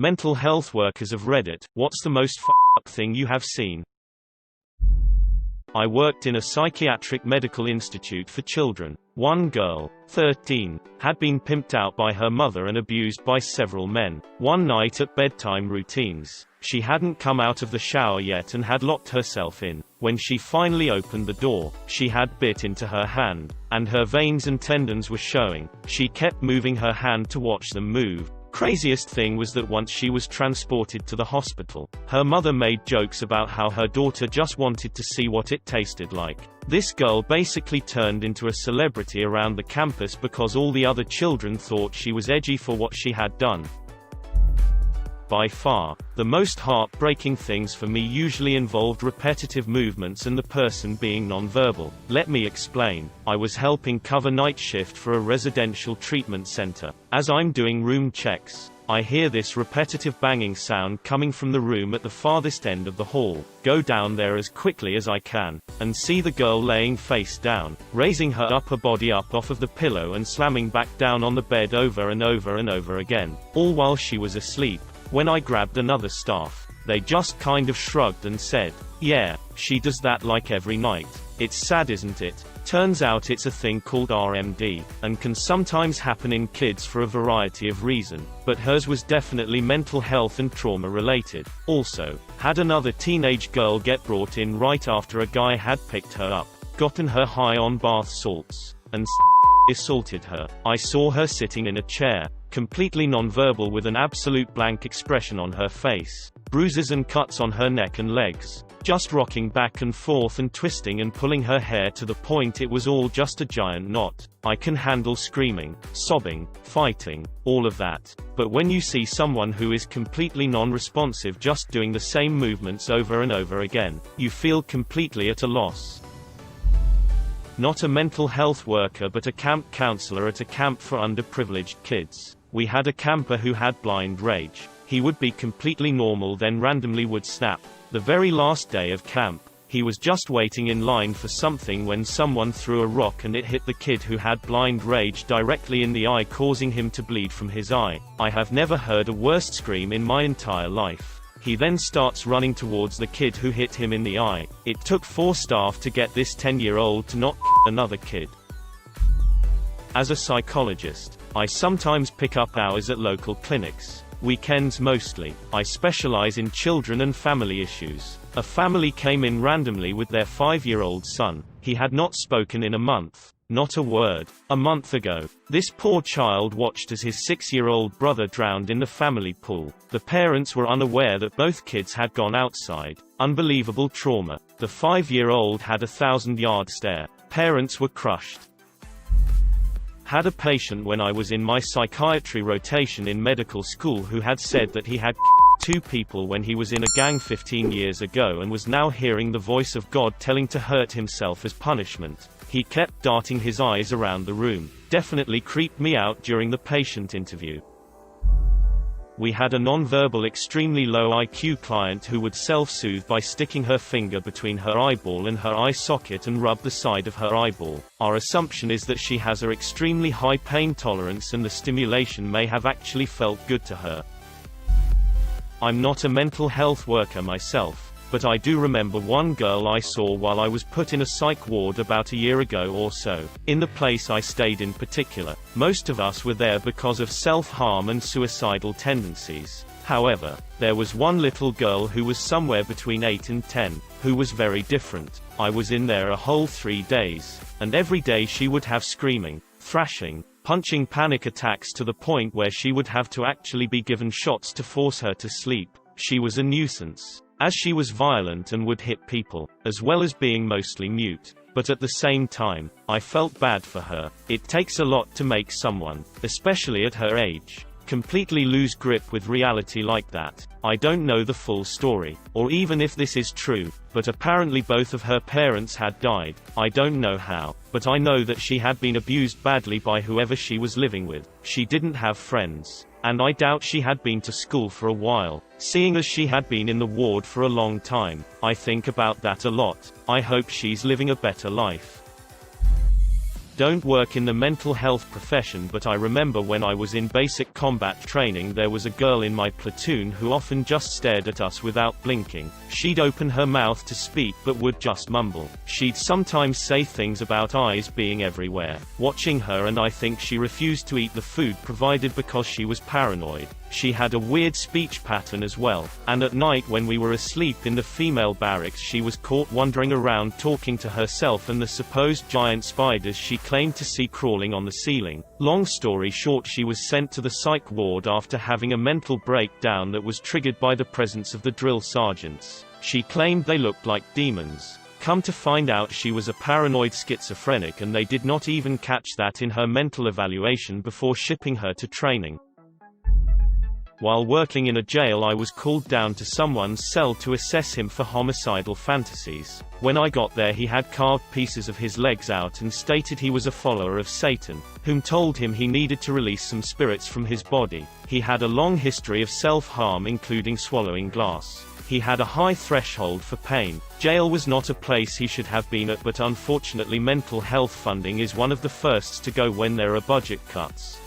Mental health workers of Reddit, what's the most f***ed thing you have seen? I worked in a psychiatric medical institute for children. One girl, 13, had been pimped out by her mother and abused by several men. One night at bedtime routines, she hadn't come out of the shower yet and had locked herself in. When she finally opened the door, she had bit into her hand, and her veins and tendons were showing. She kept moving her hand to watch them move. Craziest thing was that once she was transported to the hospital, her mother made jokes about how her daughter just wanted to see what it tasted like. This girl basically turned into a celebrity around the campus because all the other children thought she was edgy for what she had done. By far, the most heartbreaking things for me usually involved repetitive movements and the person being nonverbal. Let me explain. I was helping cover night shift for a residential treatment center. As I'm doing room checks, I hear this repetitive banging sound coming from the room at the farthest end of the hall. Go down there as quickly as I can, and see the girl laying face down, raising her upper body up off of the pillow and slamming back down on the bed over and over and over again, all while she was asleep. When I grabbed another staff, they just kind of shrugged and said, "Yeah, she does that like every night." It's sad, isn't it? Turns out it's a thing called RMD, and can sometimes happen in kids for a variety of reasons, but hers was definitely mental health and trauma related. Also, had another teenage girl get brought in right after a guy had picked her up, gotten her high on bath salts, and assaulted her. I saw her sitting in a chair, completely nonverbal with an absolute blank expression on her face, bruises and cuts on her neck and legs, just rocking back and forth and twisting and pulling her hair to the point it was all just a giant knot. I can handle screaming, sobbing, fighting, all of that. But when you see someone who is completely non-responsive just doing the same movements over and over again, you feel completely at a loss. Not a mental health worker but a camp counselor at a camp for underprivileged kids. We had a camper who had blind rage. He would be completely normal then randomly would snap. The very last day of camp, he was just waiting in line for something when someone threw a rock and it hit the kid who had blind rage directly in the eye, causing him to bleed from his eye. I have never heard a worse scream in my entire life. He then starts running towards the kid who hit him in the eye. It took 4 staff to get this 10-year-old to not another kid. As a psychologist, I sometimes pick up hours at local clinics. Weekends mostly. I specialize in children and family issues. A family came in randomly with their 5-year-old son. He had not spoken in a month. Not a word. A month ago, this poor child watched as his 6-year-old brother drowned in the family pool. The parents were unaware that both kids had gone outside. Unbelievable trauma. The 5-year-old had a 1,000-yard stare. Parents were crushed. Had a patient when I was in my psychiatry rotation in medical school who had said that he had 2 people when he was in a gang 15 years ago and was now hearing the voice of God telling to hurt himself as punishment. He kept darting his eyes around the room. Definitely creeped me out during the patient interview. We had a nonverbal extremely low IQ client who would self-soothe by sticking her finger between her eyeball and her eye socket and rub the side of her eyeball. Our assumption is that she has an extremely high pain tolerance and the stimulation may have actually felt good to her. I'm not a mental health worker myself, but I do remember one girl I saw while I was put in a psych ward about a year ago or so. In the place I stayed in particular, most of us were there because of self-harm and suicidal tendencies. However, there was one little girl who was somewhere between 8 and 10, who was very different. I was in there a whole 3 days, and every day she would have screaming, thrashing, punching panic attacks to the point where she would have to actually be given shots to force her to sleep. She was a nuisance, as she was violent and would hit people, as well as being mostly mute. But at the same time, I felt bad for her. It takes a lot to make someone, especially at her age, completely lose grip with reality like that. I don't know the full story, or even if this is true, but apparently both of her parents had died. I don't know how, but I know that she had been abused badly by whoever she was living with. She didn't have friends, and I doubt she had been to school for a while, seeing as she had been in the ward for a long time. I think about that a lot. I hope she's living a better life. Don't work in the mental health profession, but I remember when I was in basic combat training there was a girl in my platoon who often just stared at us without blinking. She'd open her mouth to speak but would just mumble. She'd sometimes say things about eyes being everywhere, watching her, and I think she refused to eat the food provided because she was paranoid. She had a weird speech pattern as well, and at night when we were asleep in the female barracks she was caught wandering around talking to herself and the supposed giant spiders she claimed to see crawling on the ceiling. Long story short, she was sent to the psych ward after having a mental breakdown that was triggered by the presence of the drill sergeants. She claimed they looked like demons. Come to find out she was a paranoid schizophrenic, and they did not even catch that in her mental evaluation before shipping her to training. While working in a jail, I was called down to someone's cell to assess him for homicidal fantasies. When I got there, he had carved pieces of his legs out and stated he was a follower of Satan, whom told him he needed to release some spirits from his body. He had a long history of self-harm, including swallowing glass. He had a high threshold for pain. Jail was not a place he should have been at, but unfortunately mental health funding is one of the firsts to go when there are budget cuts.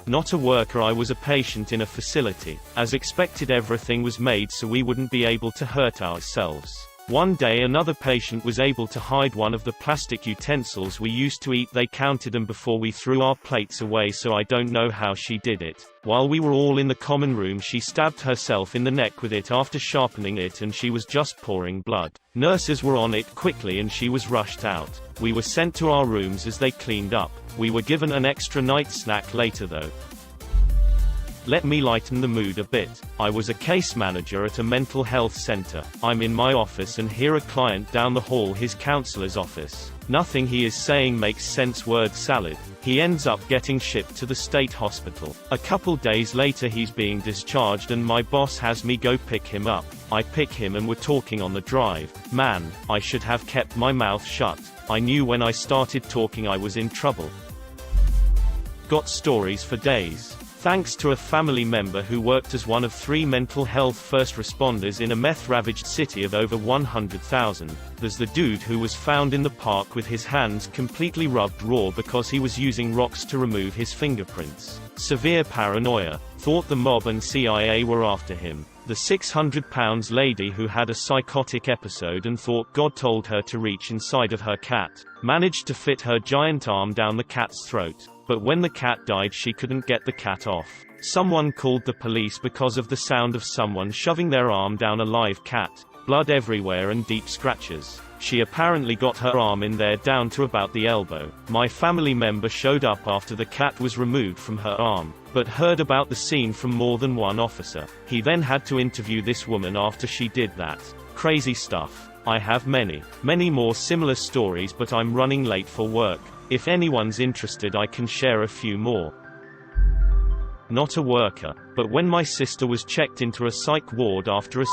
Not a worker, I was a patient in a facility. As expected, everything was made so we wouldn't be able to hurt ourselves. One day another patient was able to hide one of the plastic utensils we used to eat. They counted them before we threw our plates away, so I don't know how she did it. While we were all in the common room, she stabbed herself in the neck with it after sharpening it, and she was just pouring blood. Nurses were on it quickly and she was rushed out. We were sent to our rooms as they cleaned up. We were given an extra night snack later though. Let me lighten the mood a bit. I was a case manager at a mental health center. I'm in my office and hear a client down the hall, his counselor's office. Nothing he is saying makes sense. Word salad. He ends up getting shipped to the state hospital. A couple days later he's being discharged and my boss has me go pick him up. I pick him and we're talking on the drive. Man, I should have kept my mouth shut. I knew when I started talking I was in trouble. Got stories for days. Thanks to a family member who worked as one of 3 mental health first responders in a meth-ravaged city of over 100,000. There's the dude who was found in the park with his hands completely rubbed raw because he was using rocks to remove his fingerprints. Severe paranoia. Thought the mob and CIA were after him. The 600-pound lady who had a psychotic episode and thought God told her to reach inside of her cat. Managed to fit her giant arm down the cat's throat. But when the cat died she couldn't get the cat off. Someone called the police because of the sound of someone shoving their arm down a live cat. Blood everywhere and deep scratches. She apparently got her arm in there down to about the elbow. My family member showed up after the cat was removed from her arm, but heard about the scene from more than one officer. He then had to interview this woman after she did that. Crazy stuff. I have many more similar stories, but I'm running late for work. If anyone's interested I can share a few more. Not a worker, but when my sister was checked into a psych ward after a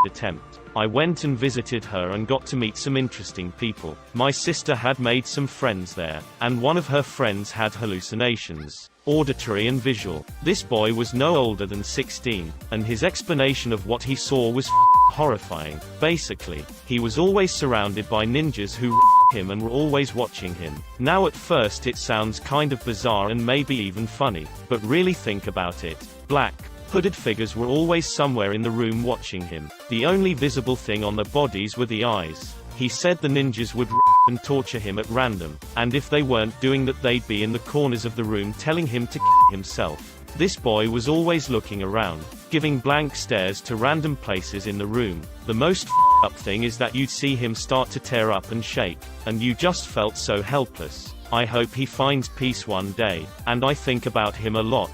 attempt, I went and visited her and got to meet some interesting people. My sister had made some friends there, and one of her friends had hallucinations, auditory and visual. This boy was no older than 16, and his explanation of what he saw was horrifying. Basically, he was always surrounded by ninjas who him and were always watching him. Now at first it sounds kind of bizarre and maybe even funny, but really think about it. Black, hooded figures were always somewhere in the room watching him. The only visible thing on their bodies were the eyes. He said the ninjas would and torture him at random, and if they weren't doing that they'd be in the corners of the room telling him to himself. This boy was always looking around, giving blank stares to random places in the room. The most up thing is that you'd see him start to tear up and shake, and you just felt so helpless. I hope he finds peace one day, and I think about him a lot.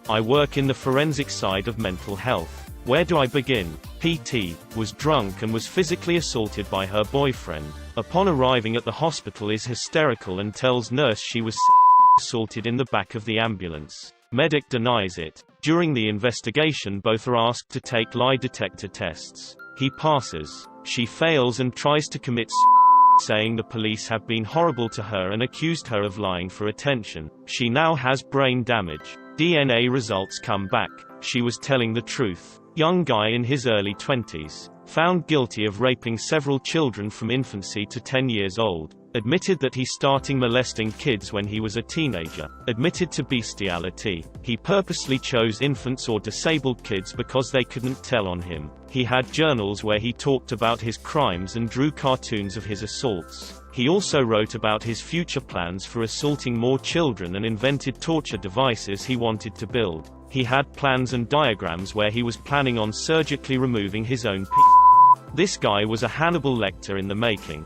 I work in the forensic side of mental health. Where do I begin? PT was drunk and was physically assaulted by her boyfriend. Upon arriving at the hospital is hysterical and tells nurse she was assaulted in the back of the ambulance. Medic denies it. During the investigation both are asked to take lie detector tests. He passes. She fails and tries to commit saying the police have been horrible to her and accused her of lying for attention. She now has brain damage. DNA results come back. She was telling the truth. Young guy in his early 20s. Found guilty of raping several children from infancy to 10 years old. Admitted that he starting molesting kids when he was a teenager. Admitted to bestiality. He purposely chose infants or disabled kids because they couldn't tell on him. He had journals where he talked about his crimes and drew cartoons of his assaults. He also wrote about his future plans for assaulting more children and invented torture devices he wanted to build. He had plans and diagrams where he was planning on surgically removing his own penis. This guy was a Hannibal Lecter in the making.